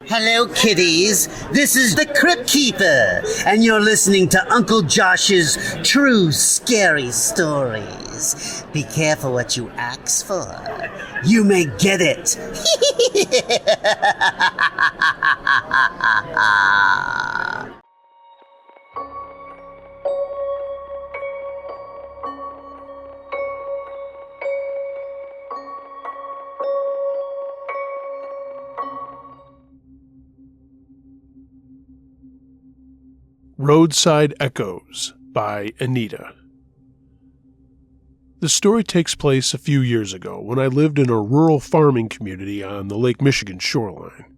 Hello, kiddies. This is the Crypt Keeper, and you're listening to Uncle Josh's True Scary Stories. Be careful what you ask for. You may get it. Roadside Echoes by Anita. The story takes place a few years ago when I lived in a rural farming community on the Lake Michigan shoreline.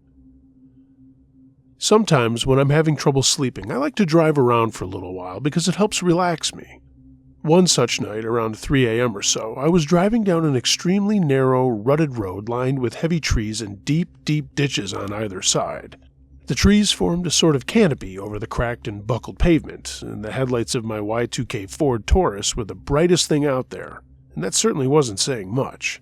Sometimes when I'm having trouble sleeping, I like to drive around for a little while because it helps relax me. One such night, around 3 a.m. or so, I was driving down an extremely narrow, rutted road lined with heavy trees and deep, deep ditches on either side. The trees formed a sort of canopy over the cracked and buckled pavement, and the headlights of my Y2K Ford Taurus were the brightest thing out there, and that certainly wasn't saying much.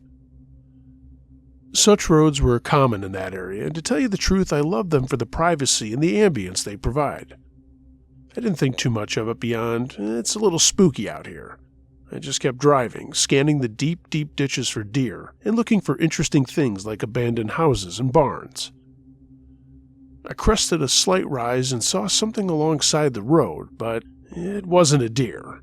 Such roads were common in that area, and to tell you the truth, I loved them for the privacy and the ambience they provide. I didn't think too much of it beyond, it's a little spooky out here. I just kept driving, scanning the deep, deep ditches for deer, and looking for interesting things like abandoned houses and barns. I crested a slight rise and saw something alongside the road, but it wasn't a deer.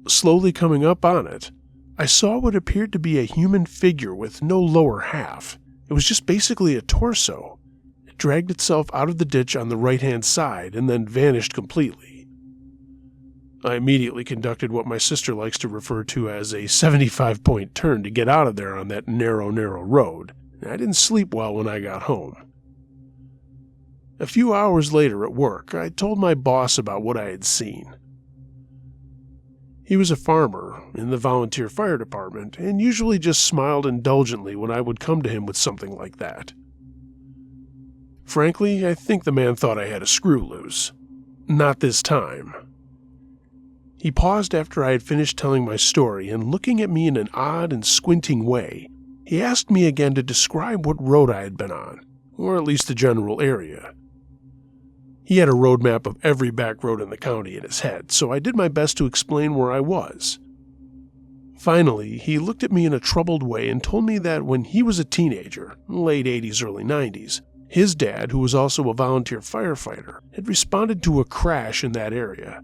Slowly coming up on it, I saw what appeared to be a human figure with no lower half. It was just basically a torso. It dragged itself out of the ditch on the right-hand side and then vanished completely. I immediately conducted what my sister likes to refer to as a 75-point turn to get out of there on that narrow road. I didn't sleep well when I got home. A few hours later at work, I told my boss about what I had seen. He was a farmer in the volunteer fire department and usually just smiled indulgently when I would come to him with something like that. Frankly, I think the man thought I had a screw loose. Not this time. He paused after I had finished telling my story, and looking at me in an odd and squinting way, he asked me again to describe what road I had been on, or at least the general area. He had a road map of every back road in the county in his head, so I did my best to explain where I was. Finally, he looked at me in a troubled way and told me that when he was a teenager, late 80s, early 90s, his dad, who was also a volunteer firefighter, had responded to a crash in that area.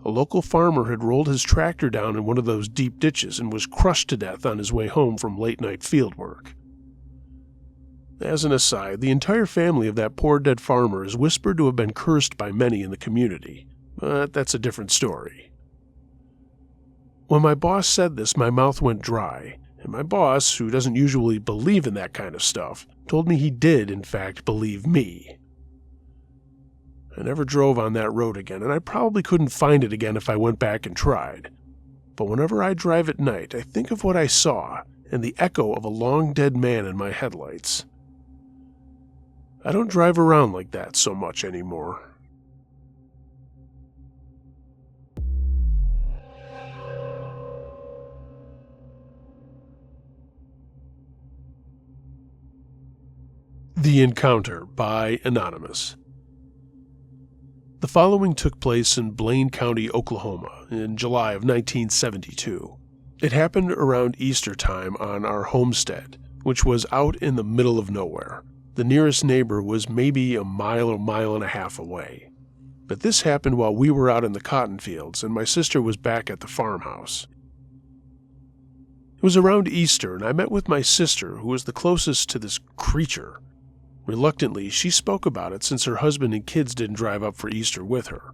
A local farmer had rolled his tractor down in one of those deep ditches and was crushed to death on his way home from late-night field work. As an aside, the entire family of that poor dead farmer is whispered to have been cursed by many in the community, but that's a different story. When my boss said this, my mouth went dry, and my boss, who doesn't usually believe in that kind of stuff, told me he did, in fact, believe me. I never drove on that road again, and I probably couldn't find it again if I went back and tried. But whenever I drive at night, I think of what I saw and the echo of a long dead man in my headlights. I don't drive around like that so much anymore. The Encounter by Anonymous. The following took place in Blaine County, Oklahoma, in July of 1972. It happened around Easter time on our homestead, which was out in the middle of nowhere. The nearest neighbor was maybe a mile or mile and a half away. But this happened while we were out in the cotton fields and my sister was back at the farmhouse. It was around Easter and I met with my sister, who was the closest to this creature. Reluctantly, she spoke about it since her husband and kids didn't drive up for Easter with her.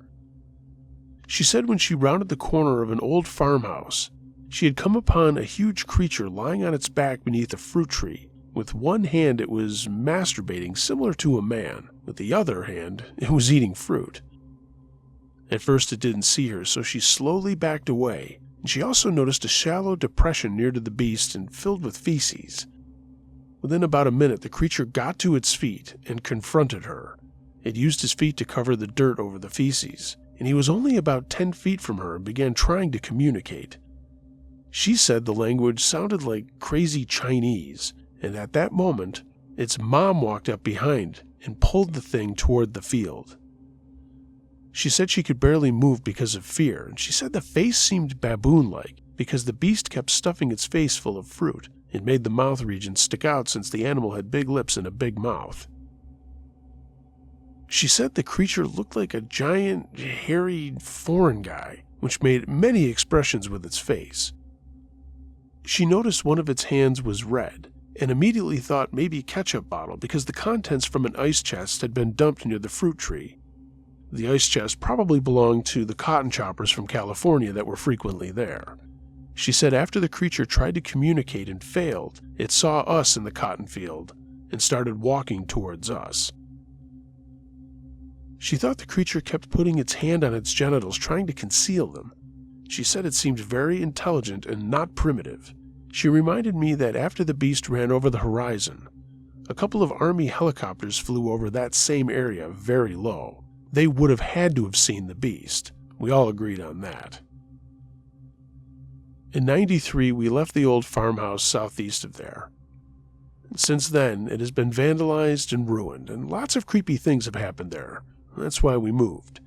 She said when she rounded the corner of an old farmhouse, she had come upon a huge creature lying on its back beneath a fruit tree. With one hand it was masturbating similar to a man. With the other hand, it was eating fruit. At first it didn't see her, so she slowly backed away, and she also noticed a shallow depression near to the beast and filled with feces. Within about a minute, the creature got to its feet and confronted her. It used his feet to cover the dirt over the feces, and he was only about 10 feet from her and began trying to communicate. She said the language sounded like crazy Chinese, and at that moment, Its mom walked up behind and pulled the thing toward the field. She said she could barely move because of fear, and she said the face seemed baboon-like because the beast kept stuffing its face full of fruit. It made the mouth region stick out since the animal had big lips and a big mouth. She said the creature looked like a giant, hairy, foreign guy, which made many expressions with its face. She noticed one of its hands was red, and immediately thought maybe ketchup bottle because the contents from an ice chest had been dumped near the fruit tree. The ice chest probably belonged to the cotton choppers from California that were frequently there. She said after the creature tried to communicate and failed, it saw us in the cotton field and started walking towards us. She thought the creature kept putting its hand on its genitals, trying to conceal them. She said it seemed very intelligent and not primitive. She reminded me that after the beast ran over the horizon, a couple of Army helicopters flew over that same area very low. They would have had to have seen the beast. We all agreed on that. In '93, we left the old farmhouse southeast of there. Since then, it has been vandalized and ruined, and lots of creepy things have happened there. That's why we moved.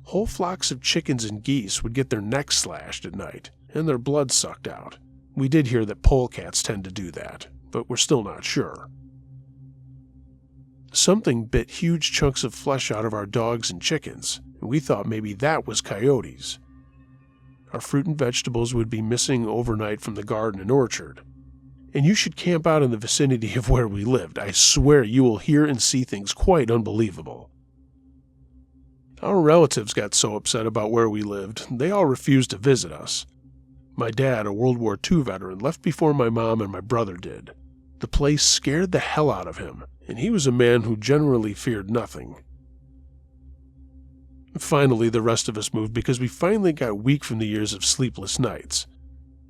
Whole flocks of chickens and geese would get their necks slashed at night, and their blood sucked out. We did hear that polecats tend to do that, but we're still not sure. Something bit huge chunks of flesh out of our dogs and chickens, and we thought maybe that was coyotes. Our fruit and vegetables would be missing overnight from the garden and orchard. And you should camp out in the vicinity of where we lived. I swear you will hear and see things quite unbelievable. Our relatives got so upset about where we lived, they all refused to visit us. My dad, a World War II veteran, left before my mom and my brother did. The place scared the hell out of him, and he was a man who generally feared nothing. Finally, the rest of us moved because we finally got weak from the years of sleepless nights.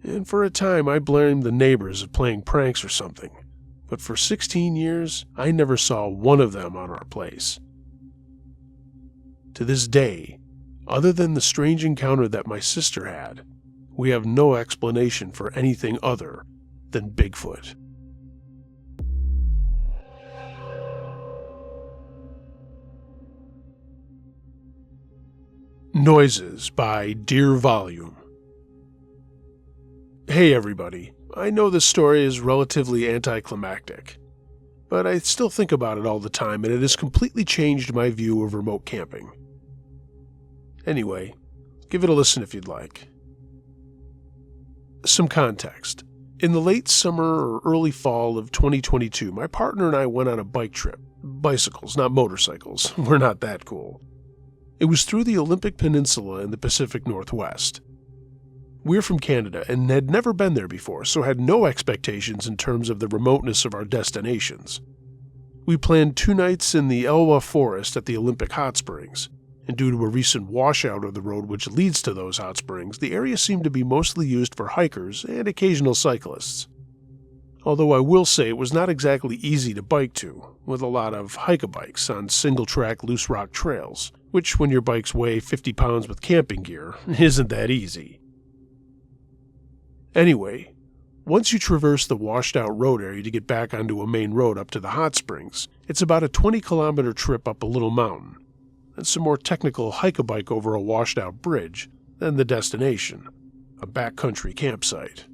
And for a time, I blamed the neighbors of playing pranks or something. But for 16 years, I never saw one of them on our place. To this day, other than the strange encounter that my sister had, we have no explanation for anything other than Bigfoot. Noises by Dear Volume. Hey everybody, I know this story is relatively anticlimactic, but I still think about it all the time and it has completely changed my view of remote camping. Anyway, give it a listen if you'd like. Some context. In the late summer or early fall of 2022, my partner and I went on a bike trip. Bicycles, not motorcycles. We're not that cool. It was through the Olympic Peninsula in the Pacific Northwest. We're from Canada and had never been there before, so had no expectations in terms of the remoteness of our destinations. We planned 2 nights in the Elwha Forest at the Olympic Hot Springs, and due to a recent washout of the road which leads to those hot springs, the area seemed to be mostly used for hikers and occasional cyclists. Although I will say it was not exactly easy to bike to, with a lot of hike-a-bikes on single-track loose rock trails, which when your bikes weigh 50 pounds with camping gear, isn't that easy. Anyway, once you traverse the washed-out road area to get back onto a main road up to the hot springs, it's about a 20-kilometer trip up a little mountain, and some more technical hike-a-bike over a washed-out bridge, then the destination, a backcountry campsite.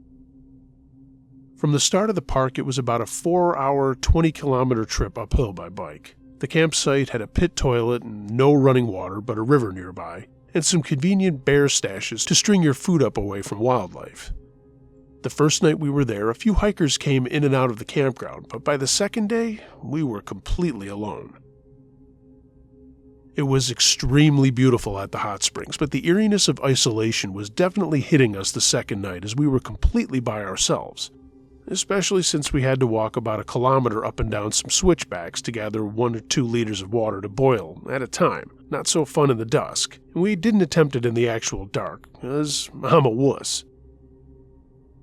From the start of the park, it was about a 4-hour, 20-kilometer trip uphill by bike. The campsite had a pit toilet and no running water but a river nearby, and some convenient bear stashes to string your food up away from wildlife. The first night we were there, a few hikers came in and out of the campground, but by the second day, we were completely alone. It was extremely beautiful at the hot springs, but the eeriness of isolation was definitely hitting us the second night as we were completely by ourselves, especially since we had to walk about a kilometer up and down some switchbacks to gather 1 or 2 liters of water to boil at a time. Not so fun in the dusk, and we didn't attempt it in the actual dark, as I'm a wuss.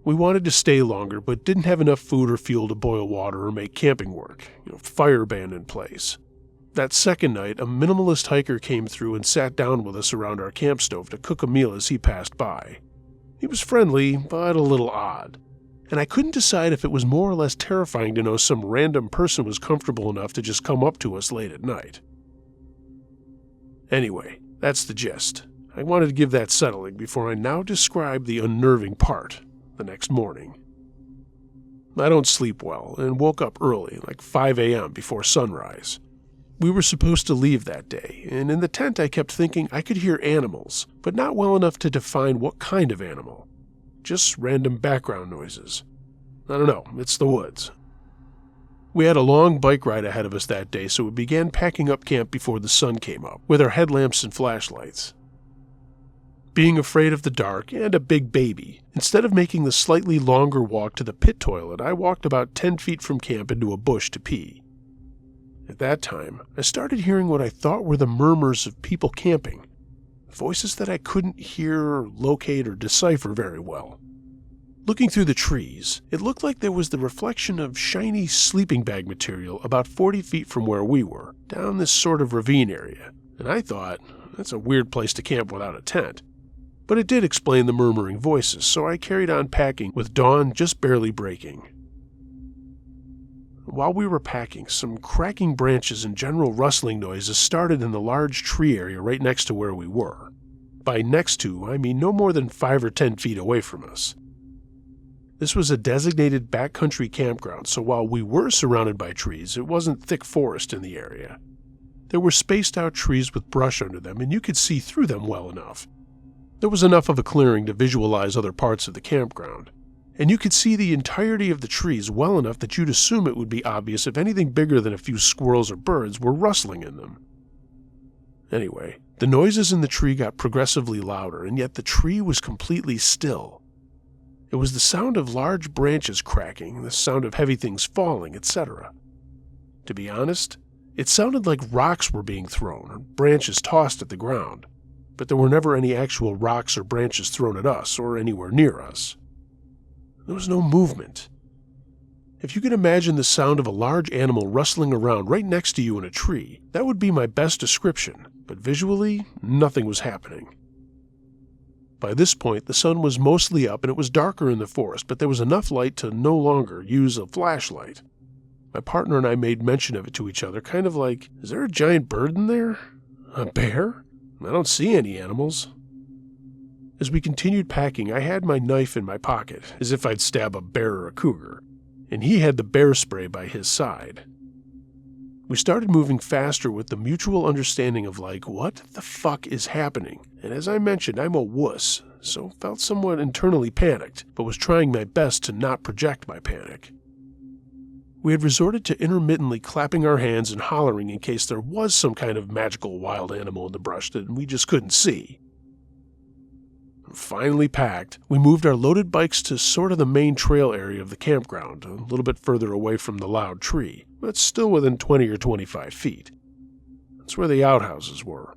We wanted to stay longer, but didn't have enough food or fuel to boil water or make camping work. Fire ban in place. That second night, a minimalist hiker came through and sat down with us around our camp stove to cook a meal as he passed by. He was friendly, but a little odd. and I couldn't decide if it was more or less terrifying to know some random person was comfortable enough to just come up to us late at night. Anyway, that's the gist. I wanted to give that settling before I now describe the unnerving part, the next morning. I don't sleep well and woke up early, like 5 a.m. before sunrise. We were supposed to leave that day, and in the tent I kept thinking I could hear animals, but not well enough to define what kind of animal. Just random background noises. I don't know, it's the woods. We had a long bike ride ahead of us that day, so we began packing up camp before the sun came up, with our headlamps and flashlights. Being afraid of the dark and a big baby, instead of making the slightly longer walk to the pit toilet, I walked about 10 feet from camp into a bush to pee. At that time, I started hearing what I thought were the murmurs of people camping, voices that I couldn't hear, locate, or decipher very well. Looking through the trees, it looked like there was the reflection of shiny sleeping bag material about 40 feet from where we were, down this sort of ravine area, and I thought, that's a weird place to camp without a tent. But it did explain the murmuring voices, so I carried on packing with dawn just barely breaking. While we were packing, some cracking branches and general rustling noises started in the large tree area right next to where we were. By next to, I mean no more than 5 or 10 feet away from us. This was a designated backcountry campground, so while we were surrounded by trees, it wasn't thick forest in the area. There were spaced out trees with brush under them, and you could see through them well enough. There was enough of a clearing to visualize other parts of the campground, and you could see the entirety of the trees well enough that you'd assume it would be obvious if anything bigger than a few squirrels or birds were rustling in them. Anyway, the noises in the tree got progressively louder, and yet the tree was completely still. It was the sound of large branches cracking, the sound of heavy things falling, etc. To be honest, it sounded like rocks were being thrown, or branches tossed at the ground, but there were never any actual rocks or branches thrown at us or anywhere near us. There was no movement. If you could imagine the sound of a large animal rustling around right next to you in a tree, that would be my best description, but visually, nothing was happening. By this point, the sun was mostly up and it was darker in the forest, but there was enough light to no longer use a flashlight. My partner and I made mention of it to each other, kind of like, is there a giant bird in there? A bear? I don't see any animals. As we continued packing, I had my knife in my pocket, as if I'd stab a bear or a cougar, and he had the bear spray by his side. We started moving faster with the mutual understanding of like, what the fuck is happening? And as I mentioned, I'm a wuss, so felt somewhat internally panicked, but was trying my best to not project my panic. We had resorted to intermittently clapping our hands and hollering in case there was some kind of magical wild animal in the brush that we just couldn't see. Finally packed, we moved our loaded bikes to sort of the main trail area of the campground, a little bit further away from the loud tree, but still within 20 or 25 feet. That's where the outhouses were.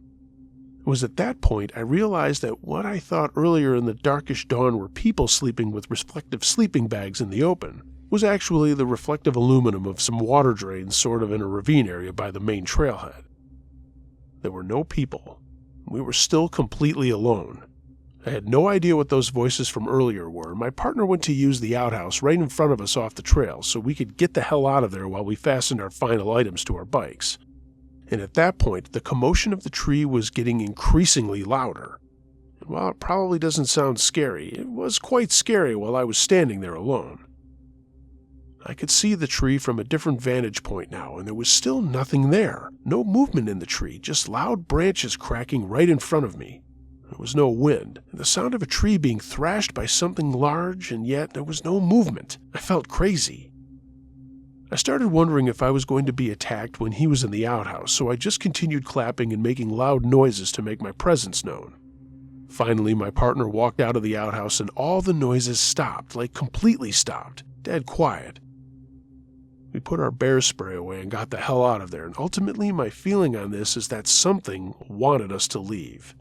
It was at that point I realized that what I thought earlier in the darkish dawn were people sleeping with reflective sleeping bags in the open was actually the reflective aluminum of some water drains sort of in a ravine area by the main trailhead. There were no people. We were still completely alone. I had no idea what those voices from earlier were. My partner went to use the outhouse right in front of us off the trail so we could get the hell out of there while we fastened our final items to our bikes. And at that point, the commotion of the tree was getting increasingly louder. And while it probably doesn't sound scary, it was quite scary while I was standing there alone. I could see the tree from a different vantage point now, and there was still nothing there. No movement in the tree, just loud branches cracking right in front of me. There was no wind, and the sound of a tree being thrashed by something large, and yet there was no movement. I felt crazy. I started wondering if I was going to be attacked when he was in the outhouse, so I just continued clapping and making loud noises to make my presence known. Finally, my partner walked out of the outhouse, and all the noises stopped, like completely stopped, dead quiet. We put our bear spray away and got the hell out of there, and ultimately my feeling on this is that something wanted us to leave.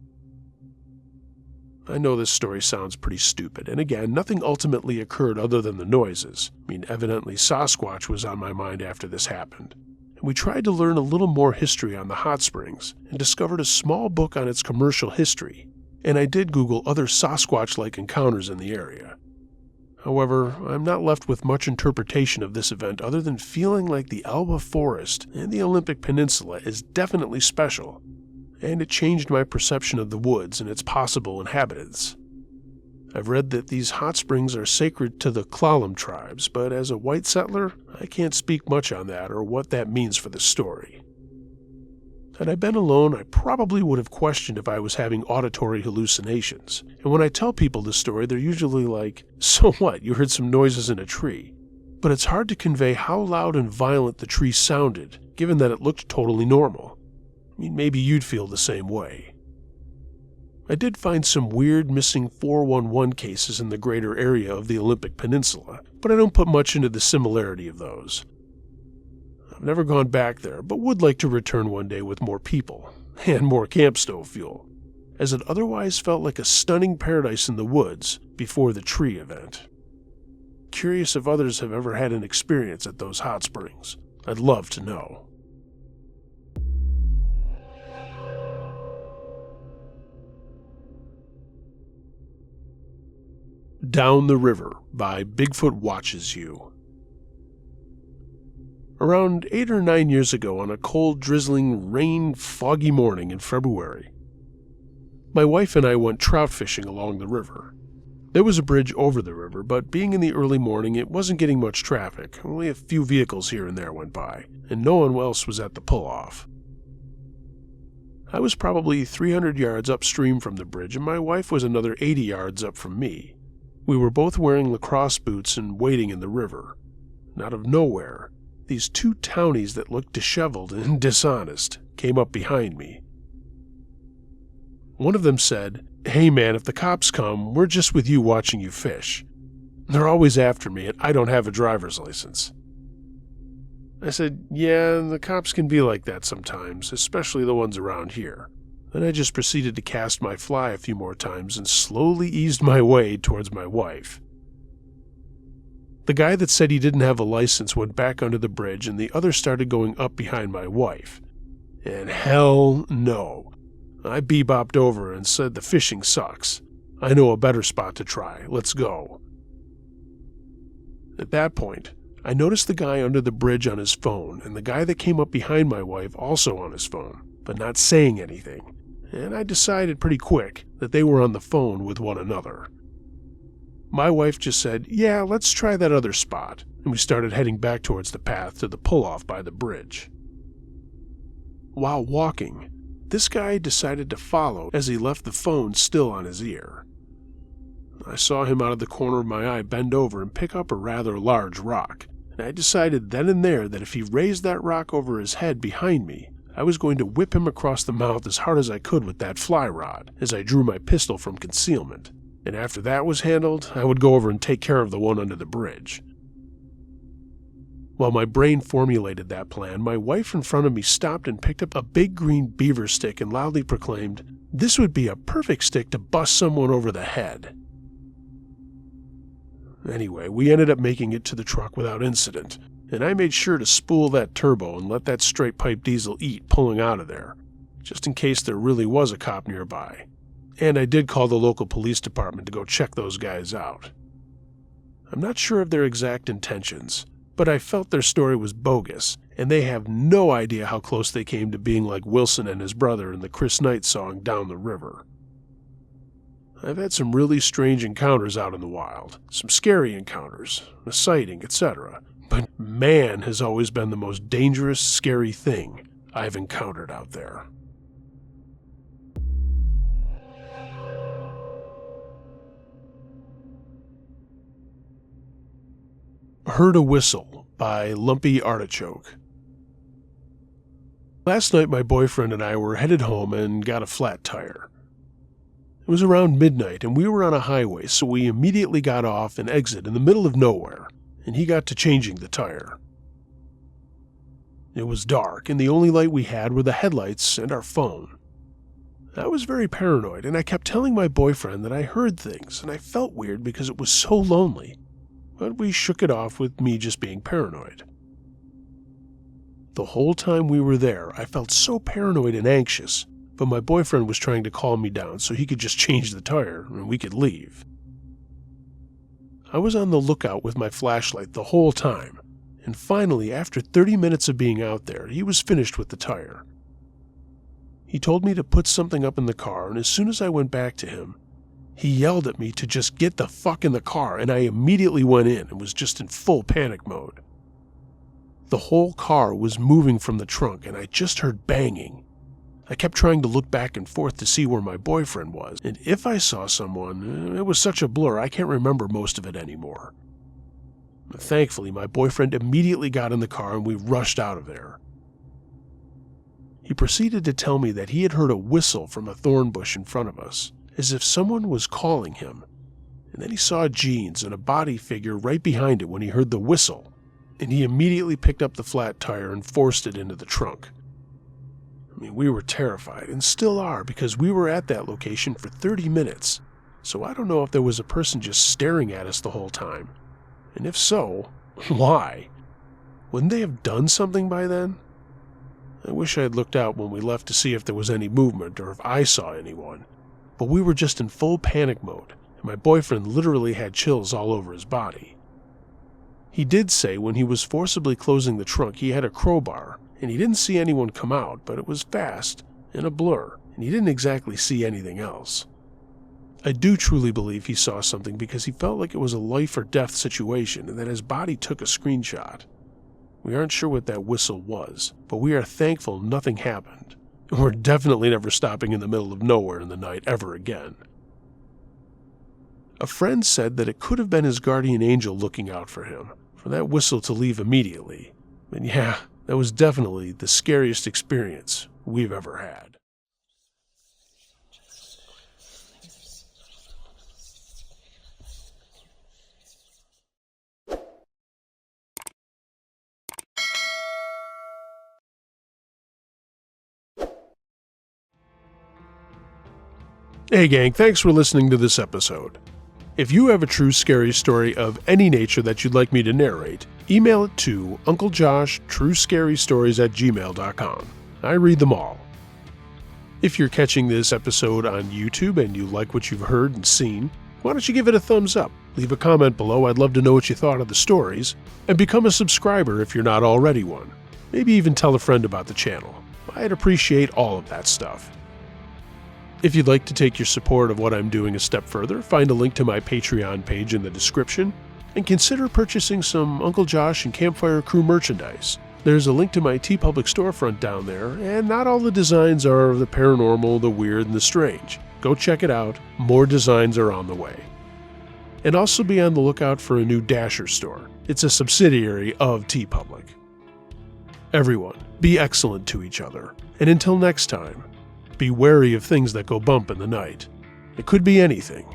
I know this story sounds pretty stupid, and again, nothing ultimately occurred other than the noises. I mean, evidently Sasquatch was on my mind after this happened. And we tried to learn a little more history on the hot springs, and discovered a small book on its commercial history, and I did Google other Sasquatch-like encounters in the area. However, I'm not left with much interpretation of this event other than feeling like the Alba Forest and the Olympic Peninsula is definitely special, and it changed my perception of the woods and its possible inhabitants. I've read that these hot springs are sacred to the Klallam tribes, but as a white settler, I can't speak much on that or what that means for the story. Had I been alone, I probably would have questioned if I was having auditory hallucinations. And when I tell people this story, they're usually like, "So what, you heard some noises in a tree?" But it's hard to convey how loud and violent the tree sounded, given that it looked totally normal. I mean, maybe you'd feel the same way. I did find some weird missing 411 cases in the greater area of the Olympic Peninsula, but I don't put much into the similarity of those. I've never gone back there, but would like to return one day with more people, and more camp stove fuel, as it otherwise felt like a stunning paradise in the woods before the tree event. Curious if others have ever had an experience at those hot springs. I'd love to know. Down the River by Bigfoot Watches You. Around 8 or 9 years ago, on a cold, drizzling, foggy morning in February, my wife and I went trout fishing along the river. There was a bridge over the river, but being in the early morning, it wasn't getting much traffic. Only a few vehicles here and there went by, and no one else was at the pull-off. I was probably 300 yards upstream from the bridge, and my wife was another 80 yards up from me. We were both wearing lacrosse boots and wading in the river. And out of nowhere, these two townies that looked disheveled and dishonest came up behind me. One of them said, "Hey man, if the cops come, we're just with you watching you fish. They're always after me and I don't have a driver's license." I said, "Yeah, the cops can be like that sometimes, especially the ones around here." Then I just proceeded to cast my fly a few more times and slowly eased my way towards my wife. The guy that said he didn't have a license went back under the bridge and the other started going up behind my wife. And hell no. I bebopped over and said the fishing sucks. I know a better spot to try. Let's go. At that point, I noticed the guy under the bridge on his phone and the guy that came up behind my wife also on his phone, but not saying anything. And I decided pretty quick that they were on the phone with one another. My wife just said, "Yeah, let's try that other spot," and we started heading back towards the path to the pull-off by the bridge. While walking, this guy decided to follow as he left the phone still on his ear. I saw him out of the corner of my eye bend over and pick up a rather large rock, and I decided then and there that if he raised that rock over his head behind me, I was going to whip him across the mouth as hard as I could with that fly rod as I drew my pistol from concealment. And after that was handled, I would go over and take care of the one under the bridge. While my brain formulated that plan, my wife in front of me stopped and picked up a big green beaver stick and loudly proclaimed, "This would be a perfect stick to bust someone over the head." Anyway, we ended up making it to the truck without incident, and I made sure to spool that turbo and let that straight pipe diesel eat pulling out of there, just in case there really was a cop nearby. And I did call the local police department to go check those guys out. I'm not sure of their exact intentions, but I felt their story was bogus, and they have no idea how close they came to being like Wilson and his brother in the Chris Knight song Down the River. I've had some really strange encounters out in the wild, some scary encounters, a sighting, etc. But man has always been the most dangerous, scary thing I've encountered out there. Heard a Whistle by Lumpy Artichoke. Last night my boyfriend and I were headed home and got a flat tire. It was around midnight and we were on a highway, so we immediately got off and exit in the middle of nowhere, and he got to changing the tire. It was dark and the only light we had were the headlights and our phone. I was very paranoid and I kept telling my boyfriend that I heard things and I felt weird because it was so lonely. But we shook it off with me just being paranoid. The whole time we were there, I felt so paranoid and anxious, but my boyfriend was trying to calm me down so he could just change the tire and we could leave. I was on the lookout with my flashlight the whole time, and finally, after 30 minutes of being out there, he was finished with the tire. He told me to put something up in the car, and as soon as I went back to him, he yelled at me to just get the fuck in the car, and I immediately went in and was just in full panic mode. The whole car was moving from the trunk, and I just heard banging. I kept trying to look back and forth to see where my boyfriend was, and if I saw someone, it was such a blur I can't remember most of it anymore. Thankfully, my boyfriend immediately got in the car and we rushed out of there. He proceeded to tell me that he had heard a whistle from a thorn bush in front of us, as if someone was calling him, and then he saw jeans and a body figure right behind it when he heard the whistle, and he immediately picked up the flat tire and forced it into the trunk. We were terrified, and still are, because we were at that location for 30 minutes, so I don't know if there was a person just staring at us the whole time. And if so, why? Wouldn't they have done something by then? I wish I had looked out when we left to see if there was any movement or if I saw anyone, but we were just in full panic mode, and my boyfriend literally had chills all over his body. He did say when he was forcibly closing the trunk he had a crowbar, and he didn't see anyone come out, but it was fast and a blur, and he didn't exactly see anything else. I do truly believe he saw something because he felt like it was a life or death situation and that his body took a screenshot. We aren't sure what that whistle was, but we are thankful nothing happened. We're definitely never stopping in the middle of nowhere in the night ever again. A friend said that it could have been his guardian angel looking out for him, for that whistle to leave immediately. And yeah, that was definitely the scariest experience we've ever had. Hey gang, thanks for listening to this episode. If you have a true scary story of any nature that you'd like me to narrate, email it to UncleJoshTrueScaryStories@gmail.com. I read them all. If you're catching this episode on YouTube and you like what you've heard and seen, why don't you give it a thumbs up, leave a comment below, I'd love to know what you thought of the stories, and become a subscriber if you're not already one. Maybe even tell a friend about the channel. I'd appreciate all of that stuff. If you'd like to take your support of what I'm doing a step further, find a link to my Patreon page in the description, and consider purchasing some Uncle Josh and Campfire Crew merchandise. There's a link to my TeePublic storefront down there, and not all the designs are of the paranormal, the weird, and the strange. Go check it out, more designs are on the way. And also be on the lookout for a new Dasher store. It's a subsidiary of TeePublic. Everyone, be excellent to each other, and until next time, be wary of things that go bump in the night. It could be anything.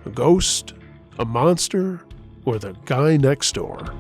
A ghost, a monster, or the guy next door.